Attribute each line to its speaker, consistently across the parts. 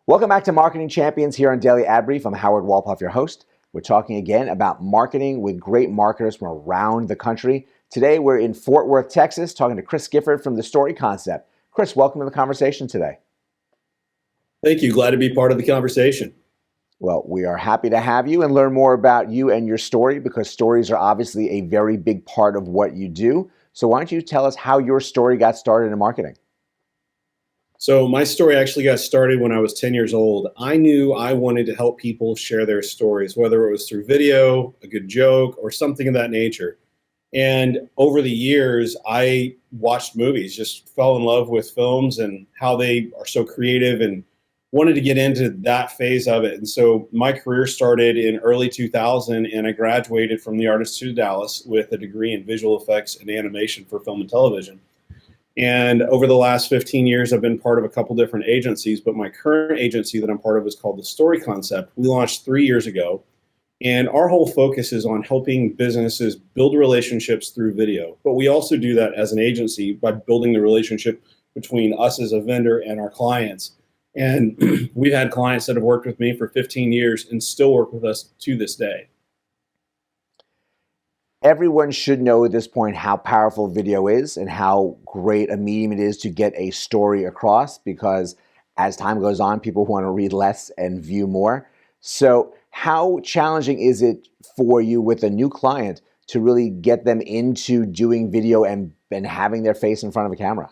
Speaker 1: Welcome back to Marketing Champions here on Daily Ad Brief. I'm Howard Walpoff, your host. We're talking again about marketing with great marketers from around the country. Today, we're in Fort Worth, Texas, talking to Chris Gifford from The Story Concept. Chris, welcome to the conversation today.
Speaker 2: Thank you. Glad to be part of the conversation.
Speaker 1: Well, we are happy to have you and learn more about you and your story, because stories are obviously a very big part of what you do. So why don't you tell us how your story got started in marketing?
Speaker 2: So my story actually got started when I was 10 years old. I knew I wanted to help people share their stories, whether it was through video, a good joke, or something of that nature. And over the years, I watched movies, just fell in love with films and how they are so creative, and wanted to get into that phase of it. And so my career started in early 2000, and I graduated from the Art Institute of Dallas with a degree in visual effects and animation for film and television. And over the last 15 years, I've been part of a couple different agencies, but my current agency that I'm part of is called The Story Concept. We launched 3 years ago, and our whole focus is on helping businesses build relationships through video. But we also do that as an agency by building the relationship between us as a vendor and our clients. And we've had clients that have worked with me for 15 years and still work with us to this day.
Speaker 1: Everyone should know at this point how powerful video is and how great a medium it is to get a story across, because as time goes on, people want to read less and view more. So how challenging is it for you with a new client to really get them into doing video and having their face in front of a camera?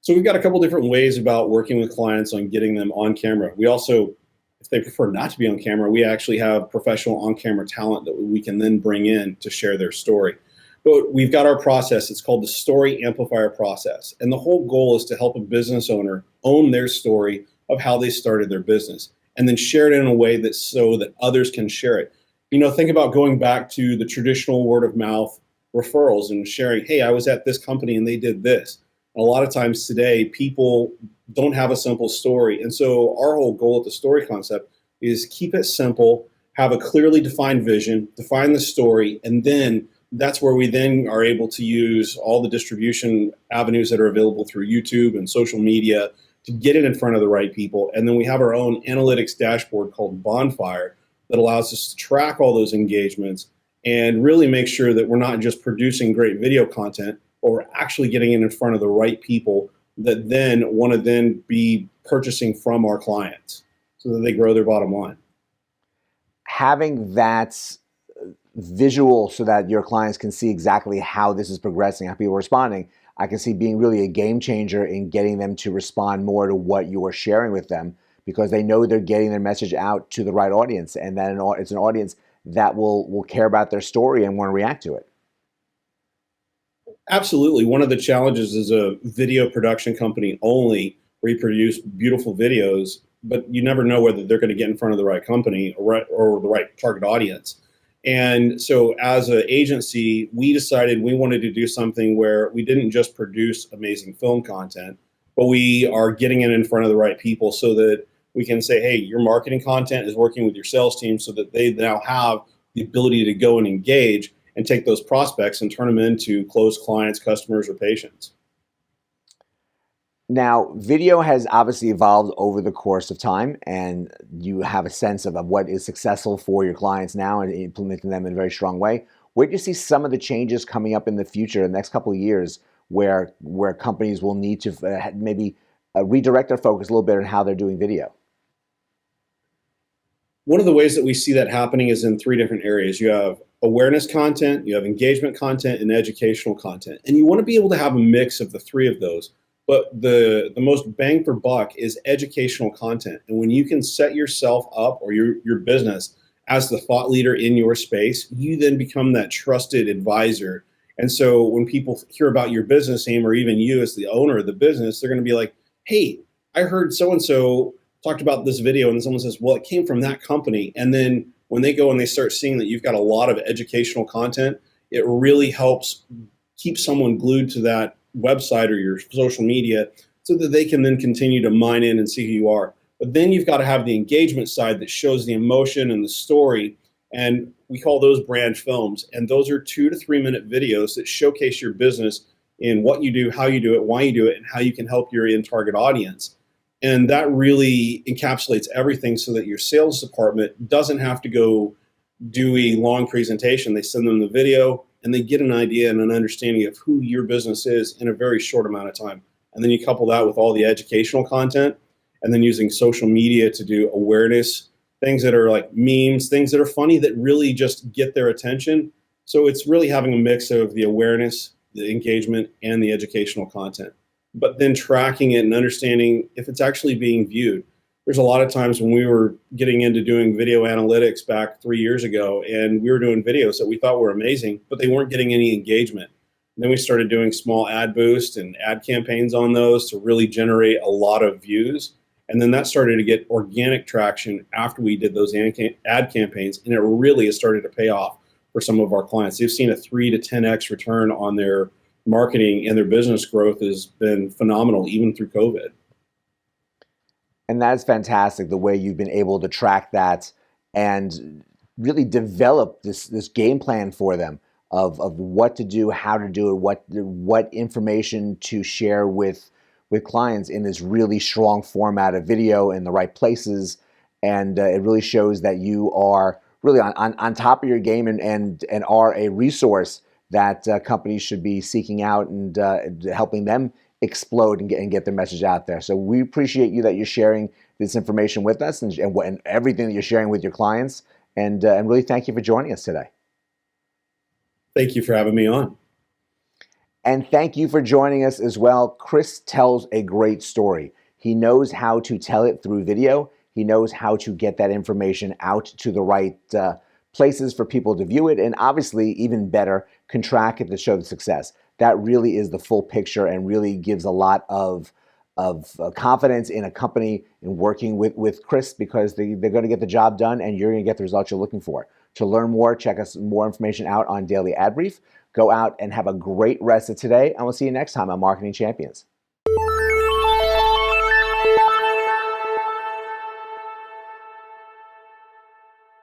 Speaker 2: So we've got a couple different ways about working with clients on getting them on camera. We also, if they prefer not to be on camera, we actually have professional on-camera talent that we can then bring in to share their story. But we've got our process. It's called the Story Amplifier process. And the whole goal is to help a business owner own their story of how they started their business, and then share it in a way that so that others can share it. You know, think about going back to the traditional word of mouth referrals and sharing, hey, I was at this company and they did this. And a lot of times today, people don't have a simple story. And so our whole goal at the Story Concept is keep it simple, have a clearly defined vision, define the story, and then that's where we then are able to use all the distribution avenues that are available through YouTube and social media to get it in front of the right people. And then we have our own analytics dashboard called Bonfire that allows us to track all those engagements and really make sure that we're not just producing great video content, but we're actually getting it in front of the right people that then want to then be purchasing from our clients so that they grow their bottom line.
Speaker 1: Having that visual so that your clients can see exactly how this is progressing, how people are responding, I can see being really a game changer in getting them to respond more to what you are sharing with them, because they know they're getting their message out to the right audience, and that it's an audience that will care about their story and want to react to it.
Speaker 2: Absolutely. One of the challenges as a video production company only, where you produce beautiful videos, but you never know whether they're going to get in front of the right company or the right target audience. And so as an agency, we decided we wanted to do something where we didn't just produce amazing film content, but we are getting it in front of the right people so that we can say, hey, your marketing content is working with your sales team so that they now have the ability to go and engage and take those prospects and turn them into closed clients, customers, or patients.
Speaker 1: Now, video has obviously evolved over the course of time, and you have a sense of what is successful for your clients now and implementing them in a very strong way. Where do you see some of the changes coming up in the future, in the next couple of years, where companies will need to maybe redirect their focus a little bit on how they're doing video?
Speaker 2: One of the ways that we see that happening is in 3 different areas. You have awareness content, you have engagement content, and educational content. And you want to be able to have a mix of the 3 of those. But the most bang for buck is educational content. And when you can set yourself up or your business as the thought leader in your space, you then become that trusted advisor. And so when people hear about your business name, or even you as the owner of the business, they're going to be like, hey, I heard so-and-so talked about this video, and someone says, well, it came from that company. And then when they go and they start seeing that you've got a lot of educational content, it really helps keep someone glued to that website or your social media so that they can then continue to mine in and see who you are. But then you've got to have the engagement side that shows the emotion and the story. And we call those brand films. And those are 2 to 3 minute videos that showcase your business in what you do, how you do it, why you do it, and how you can help your in target audience. And that really encapsulates everything so that your sales department doesn't have to go do a long presentation. They send them the video and they get an idea and an understanding of who your business is in a very short amount of time. And then you couple that with all the educational content and then using social media to do awareness, things that are like memes, things that are funny that really just get their attention. So it's really having a mix of the awareness, the engagement, and the educational content, but then tracking it and understanding if it's actually being viewed. There's a lot of times when we were getting into doing video analytics back 3 years ago, and we were doing videos that we thought were amazing, but they weren't getting any engagement. And then we started doing small ad boost and ad campaigns on those to really generate a lot of views. And then that started to get organic traction after we did those ad campaigns, and it really has started to pay off for some of our clients. They've seen a 3 to 10x return on their marketing, and their business growth has been phenomenal even through COVID.
Speaker 1: And that's fantastic, the way you've been able to track that and really develop this game plan for them of what to do, how to do it, what information to share with clients in this really strong format of video in the right places. And it really shows that you are really on top of your game and are a resource that companies should be seeking out and helping them explode and get their message out there. So we appreciate you that you're sharing this information with us and everything that you're sharing with your clients. And really thank you for joining us today.
Speaker 2: Thank you for having me on.
Speaker 1: And thank you for joining us as well. Chris tells a great story. He knows how to tell it through video. He knows how to get that information out to the right places for people to view it, and obviously, even better, can track it to show the success. That really is the full picture and really gives a lot of confidence in a company in working with Chris, because they're going to get the job done and you're going to get the results you're looking for. To learn more, check us more information out on Daily Ad Brief. Go out and have a great rest of today, and we'll see you next time on Marketing Champions.